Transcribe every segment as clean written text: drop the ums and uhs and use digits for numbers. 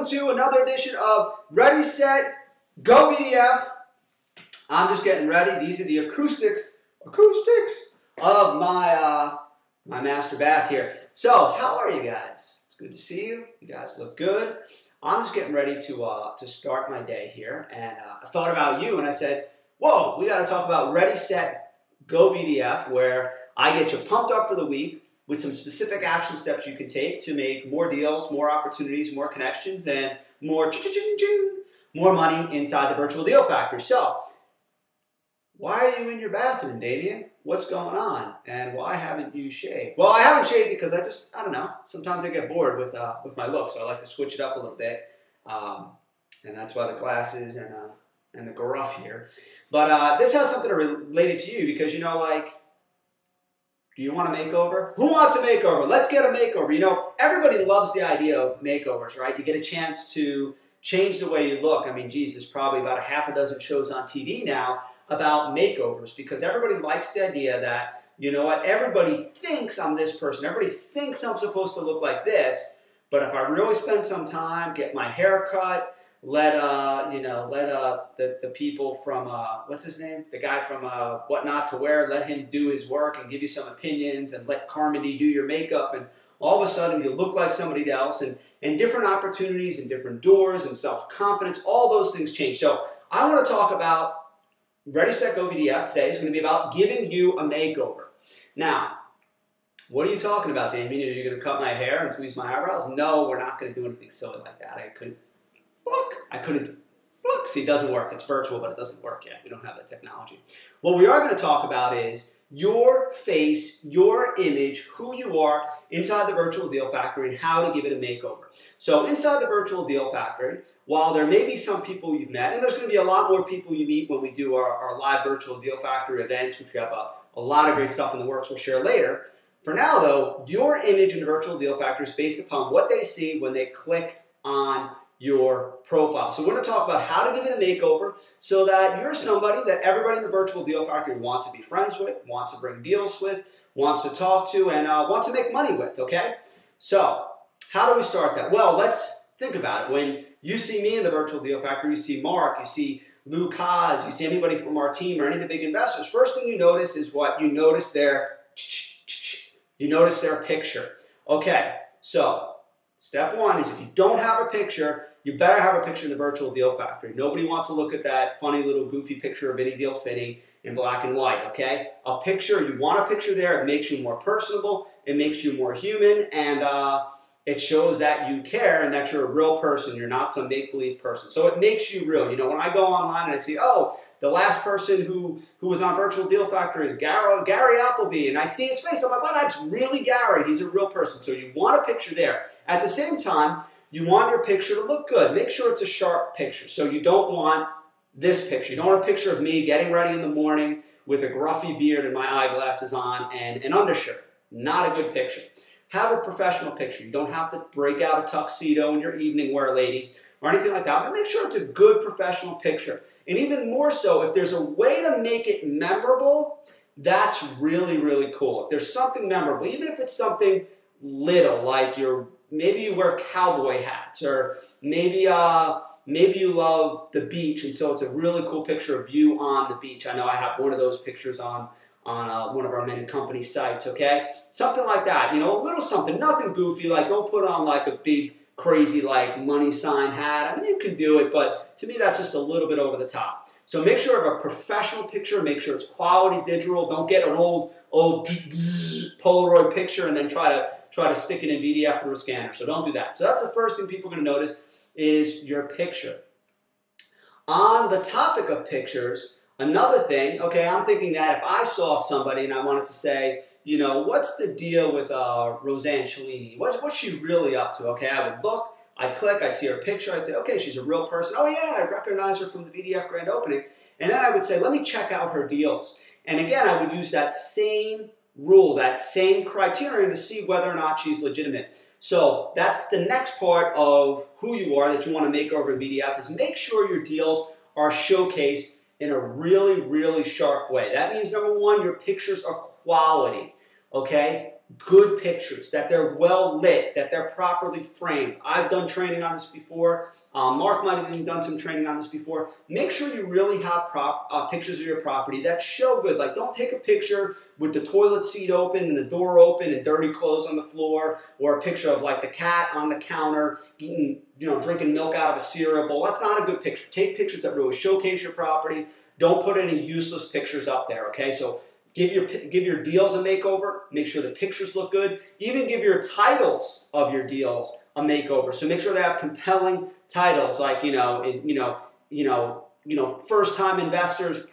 welcome to another edition of Ready, Set, Go VDF. I'm just getting ready. These are the acoustics of my my master bath here. So, how are you guys? It's good to see you. You guys look good. I'm just getting ready to start my day here, and I thought about you, and I said, whoa, we got to talk about Ready, Set, Go VDF, where I get you pumped up for the week with some specific action steps you can take to make more deals, more opportunities, more connections, and more money inside the virtual deal factory. So, why are you in your bathroom, Damien? What's going on? And why haven't you shaved? Well, I haven't shaved because I don't know. Sometimes I get bored with my look, so I like to switch it up a little bit. And that's why the glasses and the gruff here. But this has something related to you because, you know, like, do you want a makeover? Who wants a makeover? Let's get a makeover. You know, everybody loves the idea of makeovers, right? You get a chance to change the way you look. I mean, geez, there's probably about a half a dozen shows on TV now about makeovers because everybody likes the idea that, you know what, everybody thinks I'm this person. Everybody thinks I'm supposed to look like this, but if I really spend some time, get my hair cut, let the people from what's his name, the guy from What Not to Wear, let him do his work and give you some opinions, and let Carmody do your makeup, and all of a sudden you look like somebody else, and different opportunities and different doors and self-confidence, all those things change. So I want to talk about Ready, Set, Go VDF today. Is going to be about giving you a makeover. Now, what are you talking about, Damien? Are you going to cut my hair and tweeze my eyebrows? No, we're not going to do anything silly like that. I couldn't. See, it doesn't work. It's virtual, but it doesn't work yet. We don't have that technology. What we are going to talk about is your face, your image, who you are inside the virtual deal factory, and how to give it a makeover. So inside the virtual deal factory, while there may be some people you've met, and there's going to be a lot more people you meet when we do our live virtual deal factory events, which we have a lot of great stuff in the works we'll share later. For now, though, your image in the virtual deal factory is based upon what they see when they click on your profile. So we're going to talk about how to give it a makeover so that you're somebody that everybody in the virtual deal factory wants to be friends with, wants to bring deals with, wants to talk to, and wants to make money with, okay? So how do we start that? Well, let's think about it. When you see me in the virtual deal factory, you see Mark, you see Lou Kaz, you see anybody from our team or any of the big investors, first thing you notice is what? You notice their picture. Okay, so step one is if you don't have a picture, you better have a picture in the virtual deal factory. Nobody wants to look at that funny little goofy picture of any deal fitting in black and white, okay? A picture, you want a picture there, it makes you more personable, it makes you more human, and it shows that you care and that you're a real person. You're not some make-believe person. So it makes you real. You know, when I go online and I see, oh, the last person who was on Virtual Deal Factory is Gary Appleby, and I see his face, I'm like, well, that's really Gary. He's a real person. So you want a picture there. At the same time, you want your picture to look good. Make sure it's a sharp picture. So you don't want this picture. You don't want a picture of me getting ready in the morning with a gruffy beard and my eyeglasses on and an undershirt. Not a good picture. Have a professional picture. You don't have to break out a tuxedo in your evening wear, ladies, or anything like that. But make sure it's a good professional picture. And even more so, if there's a way to make it memorable, that's really, really cool. If there's something memorable, even if it's something little, like maybe you wear cowboy hats, or maybe you love the beach, and so it's a really cool picture of you on the beach. I know I have one of those pictures on one of our many company sites, okay? Something like that, you know, a little something, nothing goofy, like don't put on like a big, crazy, like money sign hat. I mean, you can do it, but to me, that's just a little bit over the top. So make sure you have a professional picture, make sure it's quality digital. Don't get an old Polaroid picture and then try to stick it in VDF through a scanner. So don't do that. So that's the first thing people are going to notice is your picture. On the topic of pictures, another thing, okay, I'm thinking that if I saw somebody and I wanted to say, you know, what's the deal with Roseanne Cellini? What's she really up to? Okay, I would look, I'd click, I'd see her picture, I'd say, okay, she's a real person. Oh yeah, I recognize her from the VDF grand opening. And then I would say, let me check out her deals. And again, I would use that same rule, that same criterion to see whether or not she's legitimate. So that's the next part of who you are that you want to make over in VDF is make sure your deals are showcased in a really, really sharp way. That means, number one, your pictures are quality, okay? good pictures, that they're well lit, that they're properly framed. I've done training on this before. Mark might have even done some training on this before. Make sure you really have pictures of your property that show good. Like, don't take a picture with the toilet seat open and the door open and dirty clothes on the floor, or a picture of like the cat on the counter eating, drinking milk out of a cereal bowl. That's not a good picture. Take pictures that really showcase your property. Don't put any useless pictures up there, okay? So give your deals a makeover. Make sure the pictures look good. Even give your titles of your deals a makeover. So make sure they have compelling titles, like first-time investors.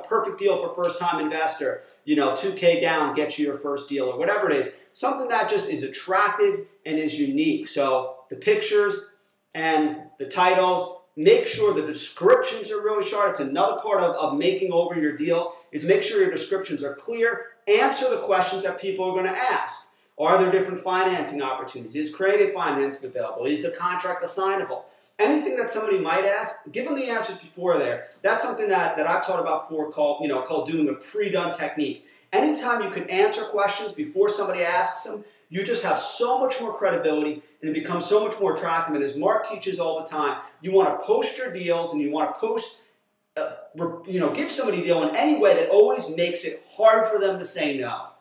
Perfect deal for first-time investor. 2K down gets you your first deal, or whatever it is. Something that just is attractive and is unique. So the pictures and the titles. Make sure the descriptions are really short. It's another part of making over your deals, is make sure your descriptions are clear. Answer the questions that people are going to ask. Are there different financing opportunities? Is creative financing available? Is the contract assignable? Anything that somebody might ask, give them the answers before there. That's something that I've taught about before, called doing a pre-done technique. Anytime you can answer questions before somebody asks them, you just have so much more credibility, and it becomes so much more attractive. And as Mark teaches all the time, you want to post your deals, and you want to post, give somebody a deal in any way that always makes it hard for them to say no.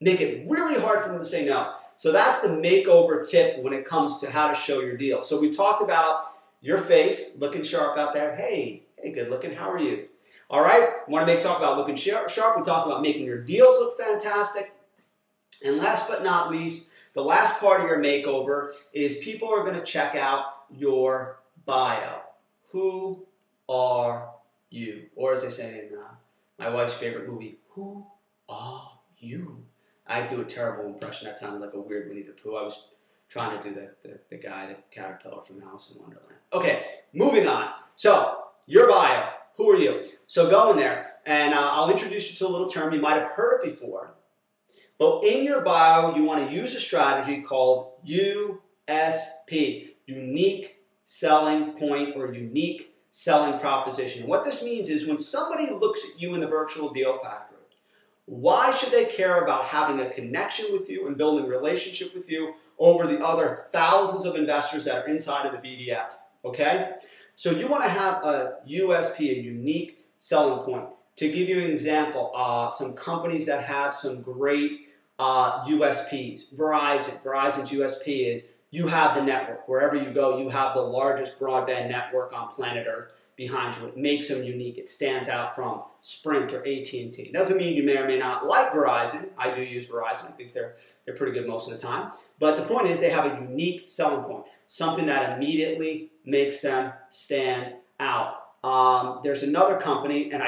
Make it really hard for them to say no. So that's the makeover tip when it comes to how to show your deal. So we talked about your face, looking sharp out there. Hey, good looking, how are you? All right, talk about looking sharp. We talked about making your deals look fantastic. And last but not least, the last part of your makeover is people are going to check out your bio. Who are you? Or as they say in my wife's favorite movie, who are you? I do a terrible impression. That sounded like a weird Winnie the Pooh. I was trying to do the guy, the caterpillar from Alice in Wonderland. Okay, moving on. So, your bio. Who are you? So go in there, and I'll introduce you to a little term. You might have heard it before. But in your bio, you want to use a strategy called USP, unique selling point or unique selling proposition. And what this means is when somebody looks at you in the virtual deal factory, why should they care about having a connection with you and building a relationship with you over the other thousands of investors that are inside of the BDF, okay? So you want to have a USP, a unique selling point. To give you an example, some companies that have some great USPs. Verizon's USP is you have the network. Wherever you go, you have the largest broadband network on planet Earth behind you. It makes them unique. It stands out from Sprint or AT&T. It doesn't mean you may or may not like Verizon. I do use Verizon. I think they're pretty good most of the time. But the point is they have a unique selling point, something that immediately makes them stand out. There's another company, and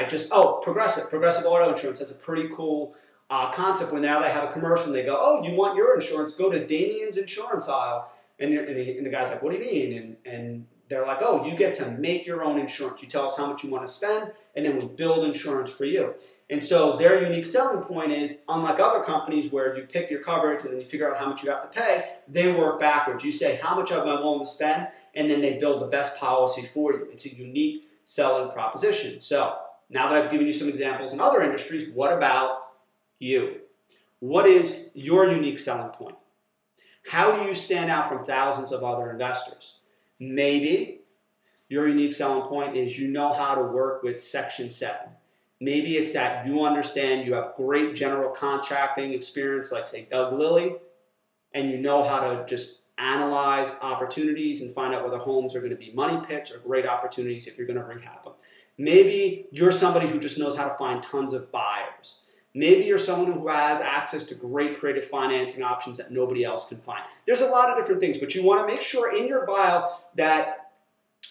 Progressive Auto Insurance has a pretty cool concept when now they have a commercial and they go, oh, you want your insurance, go to Damien's insurance aisle. And the guy's like, what do you mean? And they're like, oh, you get to make your own insurance. You tell us how much you want to spend, and then we build insurance for you. And so their unique selling point is, unlike other companies where you pick your coverage and then you figure out how much you have to pay, they work backwards. You say, how much am I willing to spend? And then they build the best policy for you. It's a unique selling proposition. So now that I've given you some examples in other industries, what about you? What is your unique selling point? How do you stand out from thousands of other investors? Maybe your unique selling point is you know how to work with Section 7. Maybe it's that you understand you have great general contracting experience, like say Doug Lilly, and you know how to just analyze opportunities and find out whether homes are going to be money pits or great opportunities if you're going to rehab them. Maybe you're somebody who just knows how to find tons of buyers. Maybe you're someone who has access to great creative financing options that nobody else can find. There's a lot of different things, but you want to make sure in your bio that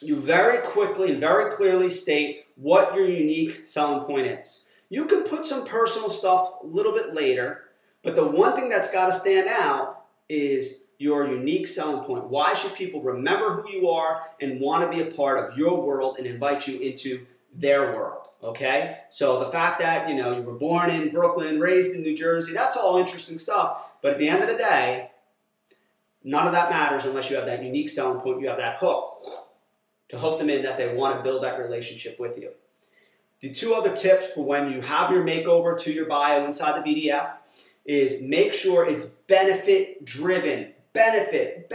you very quickly and very clearly state what your unique selling point is. You can put some personal stuff a little bit later, but the one thing that's got to stand out is your unique selling point. Why should people remember who you are and want to be a part of your world and invite you into their world, okay? So the fact that, you were born in Brooklyn, raised in New Jersey, that's all interesting stuff. But at the end of the day, none of that matters unless you have that unique selling point. You have that hook to hook them in that they want to build that relationship with you. The two other tips for when you have your makeover to your bio inside the BDF is make sure it's benefit driven. Benefits.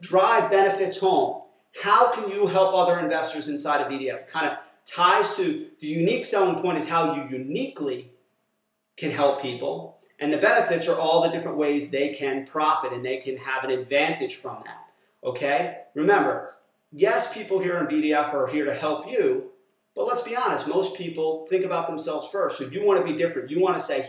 Drive benefits home. How can you help other investors inside of VDF? It kind of ties to the unique selling point is how you uniquely can help people. And the benefits are all the different ways they can profit and they can have an advantage from that. Okay? Remember, yes, people here in VDF are here to help you, but let's be honest, most people think about themselves first. So you want to be different. You want to say,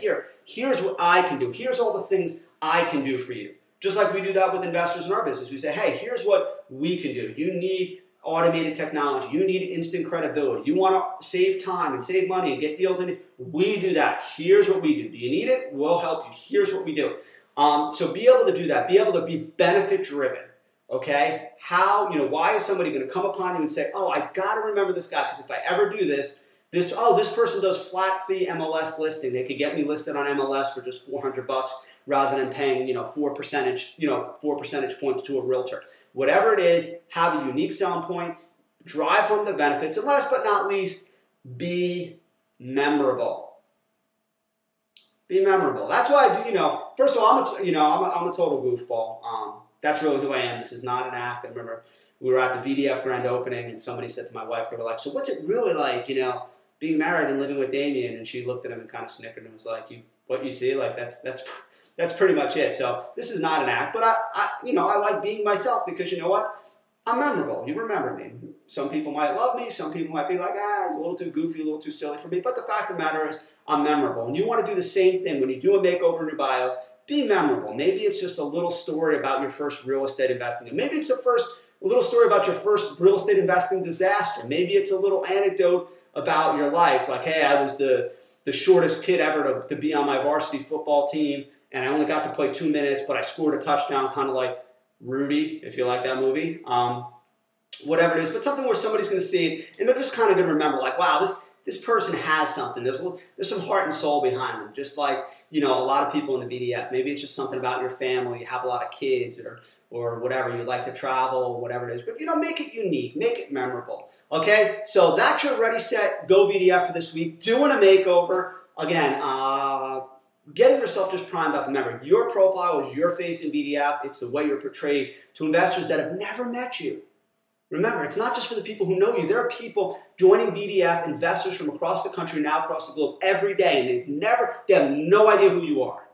here's what I can do. Here's all the things I can do for you. Just like we do that with investors in our business. We say, hey, here's what we can do. You need automated technology. You need instant credibility. You want to save time and save money and get deals in. We do that. Here's what we do. Do you need it? We'll help you. Here's what we do. So be able to do that. Be able to be benefit driven. Okay? Why is somebody going to come upon you and say, oh, I got to remember this guy because if I ever do this person does flat fee MLS listing. They could get me listed on MLS for just $400 rather than paying, 4 percentage points to a realtor. Whatever it is, have a unique selling point, drive home the benefits, and last but not least, be memorable. Be memorable. That's why I do, first of all, I'm a total goofball. That's really who I am. This is not an act. I remember we were at the VDF grand opening and somebody said to my wife, they were like, so what's it really like, being married and living with Damien? And she looked at him and kind of snickered and was like, what you see, like that's pretty much it. So this is not an act, but I like being myself because you know what? I'm memorable. You remember me. Some people might love me. Some people might be like, it's a little too goofy, a little too silly for me. But the fact of the matter is I'm memorable. And you want to do the same thing when you do a makeover in your bio. Be memorable. Maybe it's just a little story about your first real estate investing. Maybe it's a little story about your first real estate investing disaster. Maybe it's a little anecdote about your life. Like, hey, I was the shortest kid ever to be on my varsity football team, and I only got to play 2 minutes, but I scored a touchdown, kind of like Rudy, if you like that movie. Whatever it is, but something where somebody's going to see it, and they're just kind of going to remember, like, wow, this person has something. There's some heart and soul behind them, just like, a lot of people in the VDF. Maybe it's just something about your family. You have a lot of kids or whatever. You like to travel, whatever it is. But, make it unique. Make it memorable. Okay? So that's your Ready, Set, Go VDF for this week. Doing a makeover. Again, getting yourself just primed up. Remember, your profile is your face in VDF. It's the way you're portrayed to investors that have never met you. Remember, it's not just for the people who know you. There are people joining VDF, investors from across the country, now across the globe, every day, and they have no idea who you are.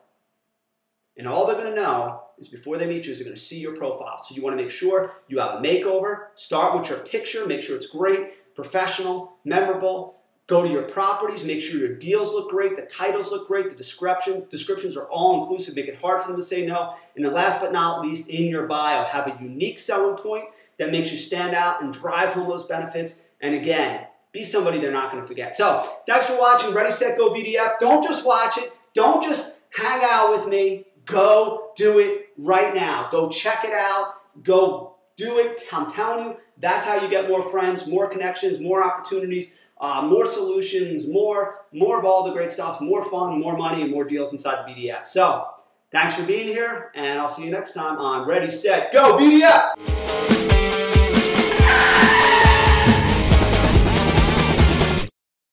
And all they're going to know is before they meet you is they're going to see your profile. So you want to make sure you have a makeover. Start with your picture. Make sure it's great, professional, memorable. Go to your properties. Make sure your deals look great. The titles look great. The descriptions are all inclusive. Make it hard for them to say no. And then last but not least, in your bio, have a unique selling point that makes you stand out and drive home those benefits. And again, be somebody they're not going to forget. So thanks for watching Ready, Set, Go VDF. Don't just watch it. Don't just hang out with me. Go do it right now. Go check it out. Go do it. I'm telling you, that's how you get more friends, more connections, more opportunities, more solutions, more of all the great stuff, more fun, more money, and more deals inside the VDF. So thanks for being here, and I'll see you next time on Ready, Set, Go VDF!